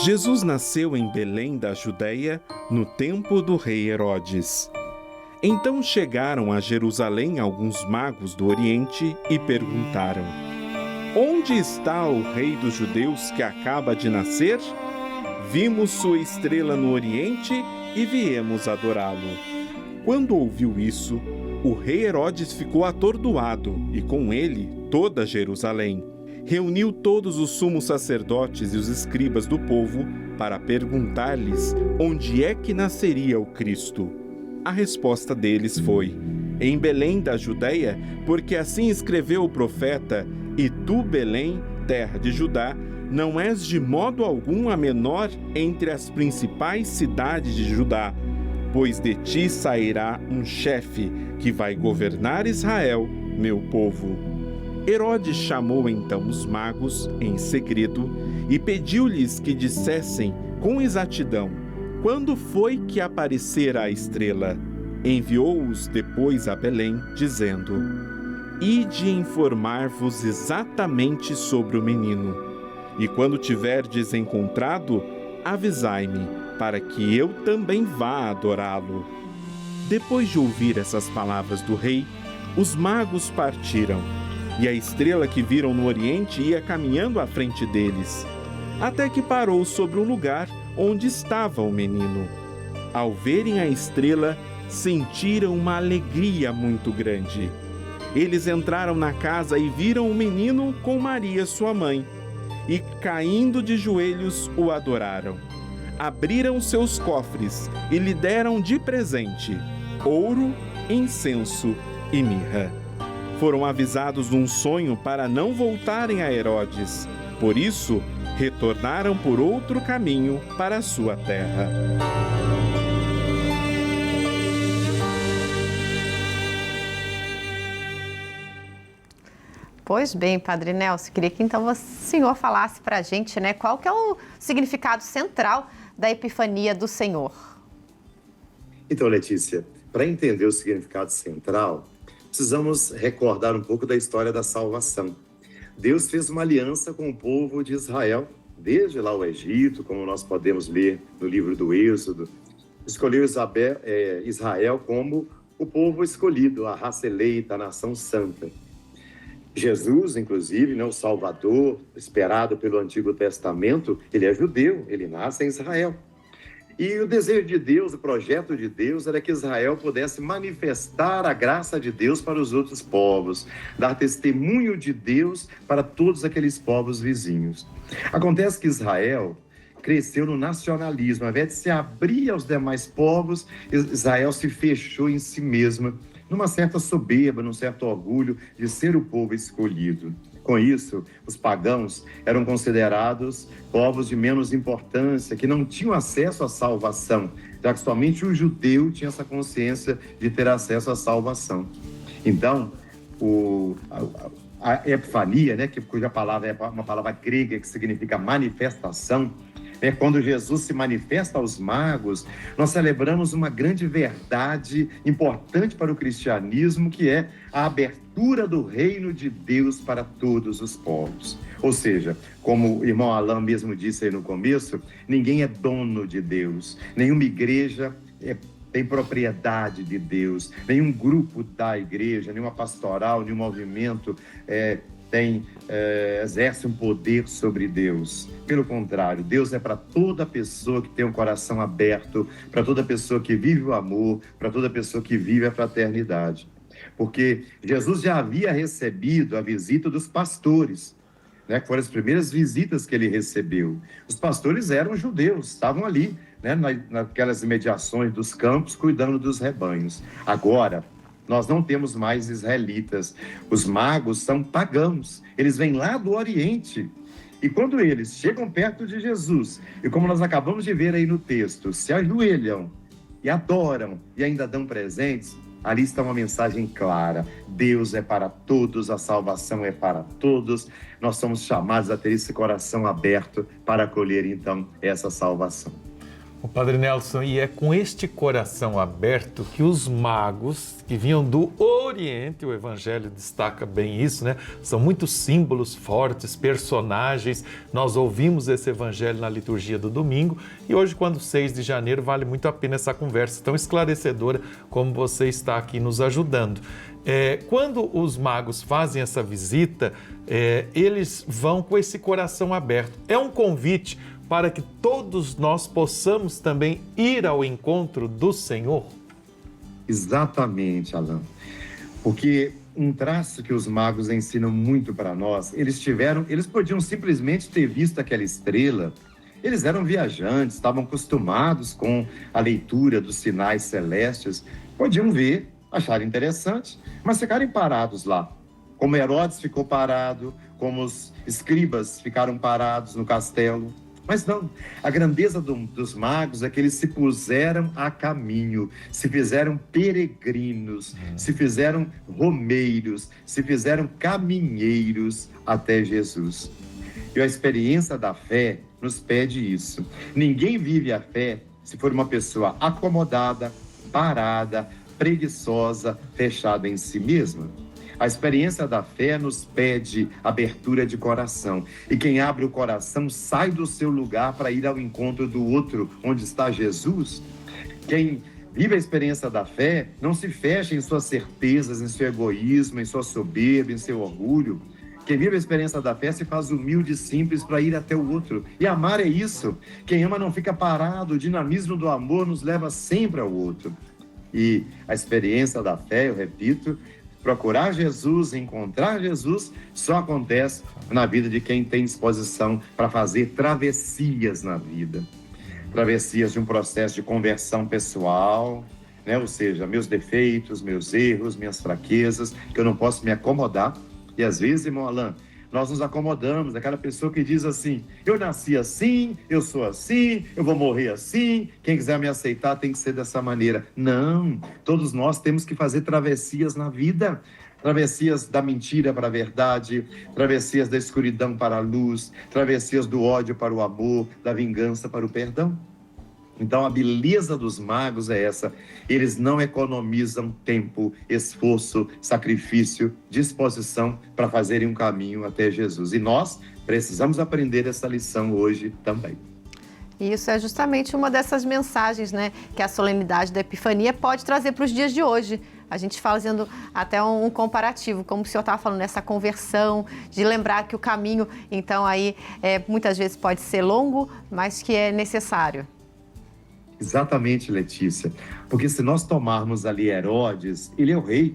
Jesus nasceu em Belém da Judéia, no tempo do rei Herodes. Então chegaram a Jerusalém alguns magos do Oriente e perguntaram: Onde está o rei dos judeus que acaba de nascer? Vimos sua estrela no Oriente e viemos adorá-lo. Quando ouviu isso, o rei Herodes ficou atordoado e com ele toda Jerusalém. Reuniu todos os sumos sacerdotes e os escribas do povo para perguntar-lhes onde é que nasceria o Cristo. A resposta deles foi: em Belém da Judéia, porque assim escreveu o profeta: E tu, Belém, terra de Judá, não és de modo algum a menor entre as principais cidades de Judá, pois de ti sairá um chefe que vai governar Israel, meu povo. Herodes chamou então os magos em segredo e pediu-lhes que dissessem com exatidão quando foi que aparecera a estrela. Enviou-os depois a Belém, dizendo: Ide informar-vos exatamente sobre o menino, e quando tiverdes encontrado, avisai-me, para que eu também vá adorá-lo. Depois de ouvir essas palavras do rei, os magos partiram, e a estrela que viram no Oriente ia caminhando à frente deles, até que parou sobre o lugar onde estava o menino. Ao verem a estrela, sentiram uma alegria muito grande. Eles entraram na casa e viram o menino com Maria, sua mãe, e, caindo de joelhos, o adoraram. Abriram seus cofres e lhe deram de presente ouro, incenso e mirra. Foram avisados num sonho para não voltarem a Herodes. Por isso, retornaram por outro caminho para a sua terra. Pois bem, Padre Nelson, queria que então o senhor falasse para a gente, né, qual que é o significado central da Epifania do Senhor. Então, Letícia, para entender o significado central, precisamos recordar um pouco da história da salvação. Deus fez uma aliança com o povo de Israel, desde lá o Egito, como nós podemos ler no livro do Êxodo. Escolheu Israel como o povo escolhido, a raça eleita, a nação santa. Jesus, inclusive, o Salvador, esperado pelo Antigo Testamento, ele é judeu, ele nasce em Israel. E o desejo de Deus, o projeto de Deus, era que Israel pudesse manifestar a graça de Deus para os outros povos, dar testemunho de Deus para todos aqueles povos vizinhos. Acontece que Israel cresceu no nacionalismo, ao invés de se abrir aos demais povos, Israel se fechou em si mesma, numa certa soberba, num certo orgulho de ser o povo escolhido. Com isso, os pagãos eram considerados povos de menos importância, que não tinham acesso à salvação, já que somente o judeu tinha essa consciência de ter acesso à salvação. Então, a Epifania, cuja palavra é uma palavra grega que significa manifestação, quando Jesus se manifesta aos magos, nós celebramos uma grande verdade importante para o cristianismo, que é a abertura do reino de Deus para todos os povos. Ou seja, como o irmão Alain mesmo disse aí no começo, ninguém é dono de Deus, nenhuma igreja tem propriedade de Deus, nenhum grupo da igreja, nenhuma pastoral, nenhum movimento exerce um poder sobre Deus. Pelo contrário, Deus é para toda pessoa que tem um coração aberto, para toda pessoa que vive o amor, para toda pessoa que vive a fraternidade. Porque Jesus já havia recebido a visita dos pastores, que foram as primeiras visitas que ele recebeu. Os pastores eram judeus, estavam ali, naquelas imediações dos campos, cuidando dos rebanhos. Agora, nós não temos mais israelitas. Os magos são pagãos. Eles vêm lá do Oriente. E quando eles chegam perto de Jesus, e como nós acabamos de ver aí no texto, se ajoelham e adoram e ainda dão presentes, ali está uma mensagem clara. Deus é para todos, a salvação é para todos. Nós somos chamados a ter esse coração aberto para acolher, então, essa salvação. O Padre Nelson, e é com este coração aberto que os magos que vinham do Oriente, o Evangelho destaca bem isso, né? São muitos símbolos fortes, personagens. Nós ouvimos esse Evangelho na liturgia do domingo e hoje, quando 6 de janeiro, vale muito a pena essa conversa tão esclarecedora como você está aqui nos ajudando. Quando os magos fazem essa visita, eles vão com esse coração aberto. É um convite para que todos nós possamos também ir ao encontro do Senhor? Exatamente, Alan. Porque um traço que os magos ensinam muito para nós, eles podiam simplesmente ter visto aquela estrela. Eles eram viajantes, estavam acostumados com a leitura dos sinais celestes, podiam ver, achar interessante, mas ficarem parados lá. Como Herodes ficou parado, como os escribas ficaram parados no castelo. Mas não, a grandeza dos magos é que eles se puseram a caminho, se fizeram peregrinos, se fizeram romeiros, se fizeram caminheiros até Jesus. E a experiência da fé nos pede isso. Ninguém vive a fé se for uma pessoa acomodada, parada, preguiçosa, fechada em si mesma. A experiência da fé nos pede abertura de coração. E quem abre o coração sai do seu lugar para ir ao encontro do outro, onde está Jesus. Quem vive a experiência da fé não se fecha em suas certezas, em seu egoísmo, em sua soberba, em seu orgulho. Quem vive a experiência da fé se faz humilde e simples para ir até o outro. E amar é isso. Quem ama não fica parado. O dinamismo do amor nos leva sempre ao outro. E a experiência da fé, eu repito, procurar Jesus, encontrar Jesus, só acontece na vida de quem tem disposição para fazer travessias na vida. Travessias de um processo de conversão pessoal, né? Ou seja, meus defeitos, meus erros, minhas fraquezas, que eu não posso me acomodar. E às vezes, irmão Alain, nós nos acomodamos, aquela pessoa que diz assim, eu nasci assim, eu sou assim, eu vou morrer assim, quem quiser me aceitar tem que ser dessa maneira. Não, todos nós temos que fazer travessias na vida, travessias da mentira para a verdade, travessias da escuridão para a luz, travessias do ódio para o amor, da vingança para o perdão. Então, a beleza dos magos é essa. Eles não economizam tempo, esforço, sacrifício, disposição para fazerem um caminho até Jesus. E nós precisamos aprender essa lição hoje também. Isso é justamente uma dessas mensagens, né, que a solenidade da Epifania pode trazer para os dias de hoje. A gente fazendo até um comparativo, como o senhor estava falando, nessa conversão, de lembrar que o caminho, então, aí, muitas vezes pode ser longo, mas que é necessário. Exatamente, Letícia. Porque se nós tomarmos ali Herodes, ele é o rei.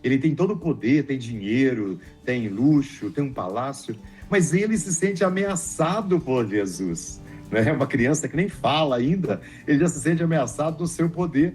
Ele tem todo o poder, tem dinheiro, tem luxo, tem um palácio, mas ele se sente ameaçado por Jesus. É uma criança que nem fala ainda, ele já se sente ameaçado do seu poder.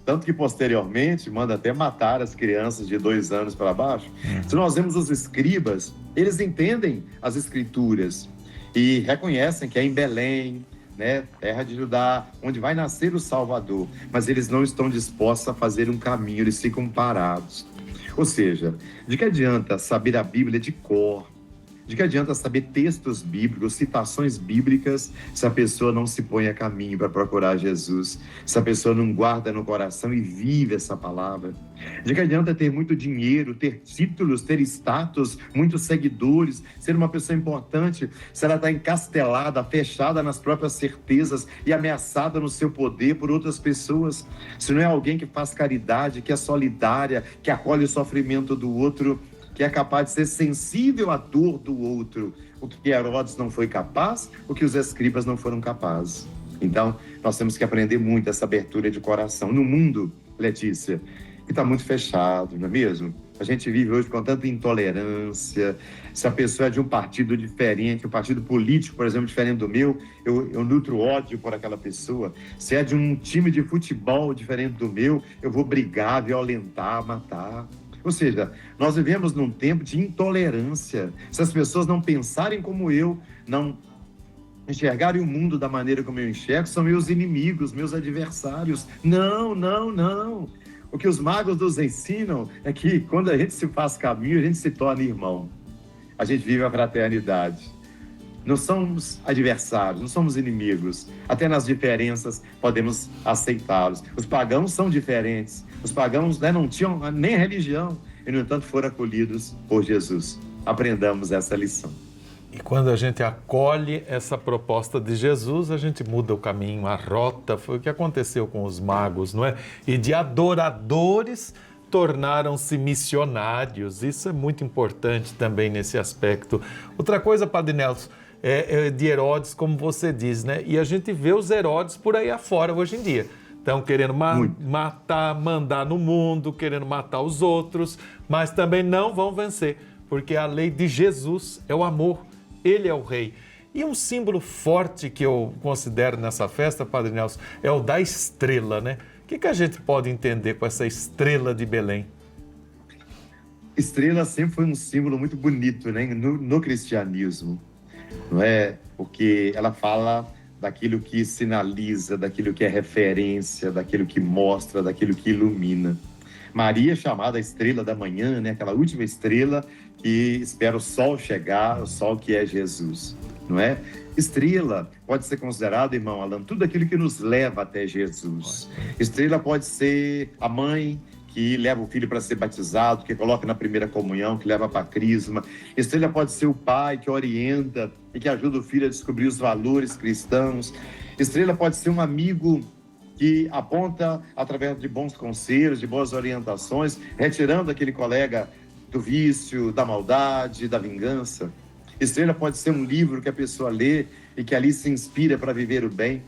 Tanto que, posteriormente, manda até matar as crianças de 2 anos para baixo. Se nós vemos os escribas, eles entendem as escrituras e reconhecem que é em Belém, né, terra de Judá, onde vai nascer o Salvador, mas eles não estão dispostos a fazer um caminho, eles ficam parados. Ou seja, de que adianta saber a Bíblia de cor? De que adianta saber textos bíblicos, citações bíblicas, se a pessoa não se põe a caminho para procurar Jesus, se a pessoa não guarda no coração e vive essa palavra? De que adianta ter muito dinheiro, ter títulos, ter status, muitos seguidores, ser uma pessoa importante, se ela está encastelada, fechada nas próprias certezas e ameaçada no seu poder por outras pessoas? Se não é alguém que faz caridade, que é solidária, que acolhe o sofrimento do outro, que é capaz de ser sensível à dor do outro, o que Herodes não foi capaz, o que os escribas não foram capazes. Então, nós temos que aprender muito essa abertura de coração. No mundo, Letícia, que está muito fechado, não é mesmo? A gente vive hoje com tanta intolerância. Se a pessoa é de um partido diferente, um partido político, por exemplo, diferente do meu, eu nutro ódio por aquela pessoa. Se é de um time de futebol diferente do meu, eu vou brigar, violentar, matar. Ou seja, nós vivemos num tempo de intolerância. Se as pessoas não pensarem como eu, não enxergarem o mundo da maneira como eu enxergo, são meus inimigos, meus adversários. Não, não, não. O que os magos nos ensinam é que quando a gente se faz caminho, a gente se torna irmão. A gente vive a fraternidade. Não somos adversários, não somos inimigos. Até nas diferenças podemos aceitá-los. Os pagãos são diferentes. Os pagãos, né, não tinham nem religião e, no entanto, foram acolhidos por Jesus. Aprendamos essa lição. E quando a gente acolhe essa proposta de Jesus, a gente muda o caminho, a rota. Foi o que aconteceu com os magos, não é? E de adoradores tornaram-se missionários. Isso é muito importante também nesse aspecto. Outra coisa, Padre Nelson, de Herodes, como você diz, né? E a gente vê os Herodes por aí afora hoje em dia. Estão querendo matar, mandar no mundo, querendo matar os outros, mas também não vão vencer, porque a lei de Jesus é o amor, ele é o rei. E um símbolo forte que eu considero nessa festa, Padre Nelson, é o da estrela, né? O que a gente pode entender com essa estrela de Belém? Estrela sempre foi um símbolo muito bonito, né? No cristianismo, não é? Porque ela fala daquilo que sinaliza, daquilo que é referência, daquilo que mostra, daquilo que ilumina. Maria é chamada a estrela da manhã, né? Aquela última estrela que espera o sol chegar, o sol que é Jesus, não é? Estrela pode ser considerado, irmão Alan, tudo aquilo que nos leva até Jesus. Estrela pode ser a mãe que leva o filho para ser batizado, que coloca na primeira comunhão, que leva para a crisma. Estrela pode ser o pai que orienta e que ajuda o filho a descobrir os valores cristãos. Estrela pode ser um amigo que aponta através de bons conselhos, de boas orientações, retirando aquele colega do vício, da maldade, da vingança. Estrela pode ser um livro que a pessoa lê e que ali se inspira para viver o bem.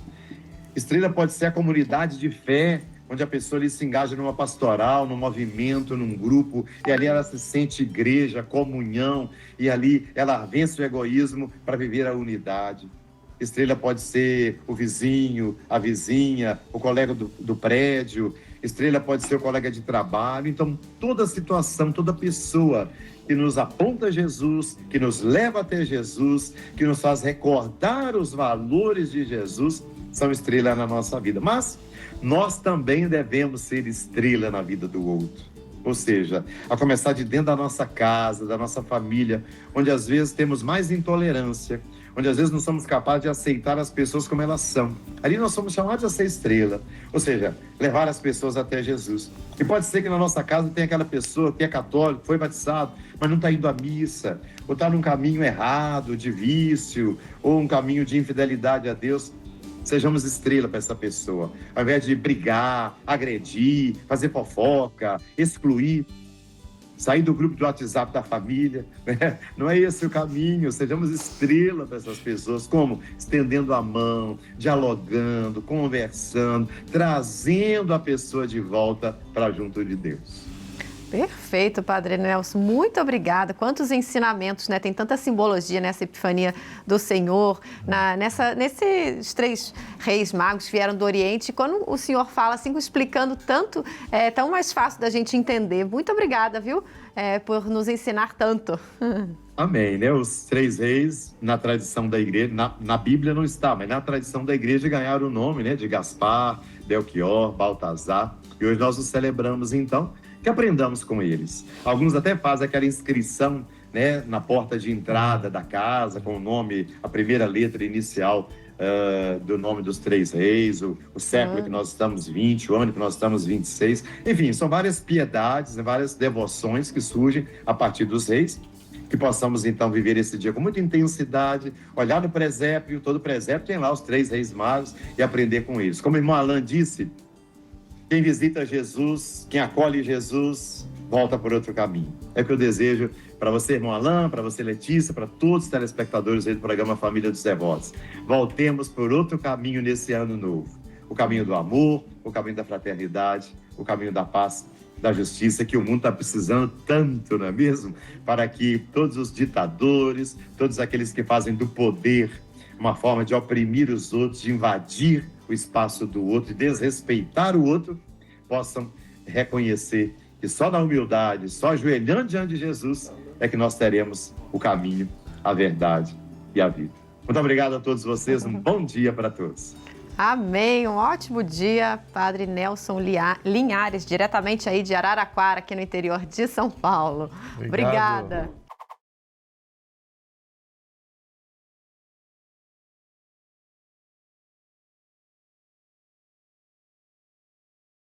Estrela pode ser a comunidade de fé, onde a pessoa ali se engaja numa pastoral, num movimento, num grupo, e ali ela se sente igreja, comunhão, e ali ela vence o egoísmo para viver a unidade. Estrela pode ser o vizinho, a vizinha, o colega do prédio. Estrela pode ser o colega de trabalho. Então, toda situação, toda pessoa que nos aponta Jesus, que nos leva até Jesus, que nos faz recordar os valores de Jesus, são estrela na nossa vida. Mas nós também devemos ser estrela na vida do outro. Ou seja, a começar de dentro da nossa casa, da nossa família, onde às vezes temos mais intolerância, onde às vezes não somos capazes de aceitar as pessoas como elas são. Ali nós somos chamados a ser estrela, ou seja, levar as pessoas até Jesus. E pode ser que na nossa casa tenha aquela pessoa que é católico, foi batizado, mas não está indo à missa, ou está num caminho errado, de vício, ou um caminho de infidelidade a Deus. Sejamos estrela para essa pessoa, ao invés de brigar, agredir, fazer fofoca, excluir, sair do grupo do WhatsApp da família, né? Não é esse o caminho. Sejamos estrela para essas pessoas. Como? Estendendo a mão, dialogando, conversando, trazendo a pessoa de volta para junto de Deus. Perfeito, Padre Nelson. Muito obrigada. Quantos ensinamentos, né? Tem tanta simbologia nessa Epifania do Senhor, nesses 3 reis magos que vieram do Oriente. Quando o Senhor fala assim, explicando tanto, é tão mais fácil da gente entender. Muito obrigada, viu? Por nos ensinar tanto. Amém, né? Os 3 reis, na tradição da igreja, na Bíblia não está, mas na tradição da igreja ganharam o nome, né? De Gaspar, Belchior, Baltazar. E hoje nós os celebramos, então, que aprendamos com eles. Alguns até fazem aquela inscrição, né, na porta de entrada da casa, com o nome, a primeira letra inicial do nome dos 3 reis, o século que nós estamos 20, o ano que nós estamos 26. Enfim, são várias piedades, várias devoções que surgem a partir dos reis, que possamos então viver esse dia com muita intensidade, olhar no presépio, todo presépio tem lá os 3 reis magos e aprender com eles. Como o irmão Alan disse, quem visita Jesus, quem acolhe Jesus, volta por outro caminho. É o que eu desejo para você, irmão Alan, para você, Letícia, para todos os telespectadores aí do programa Família dos Devotos. Voltemos por outro caminho nesse ano novo. O caminho do amor, o caminho da fraternidade, o caminho da paz, da justiça, que o mundo está precisando tanto, não é mesmo? Para que todos os ditadores, todos aqueles que fazem do poder uma forma de oprimir os outros, de invadir o espaço do outro, de desrespeitar o outro, possam reconhecer que só na humildade, só ajoelhando diante de Jesus, é que nós teremos o caminho, a verdade e a vida. Muito obrigado a todos vocês, um bom dia para todos. Amém, um ótimo dia, Padre Nelson Linhares, diretamente aí de Araraquara, aqui no interior de São Paulo. Obrigada.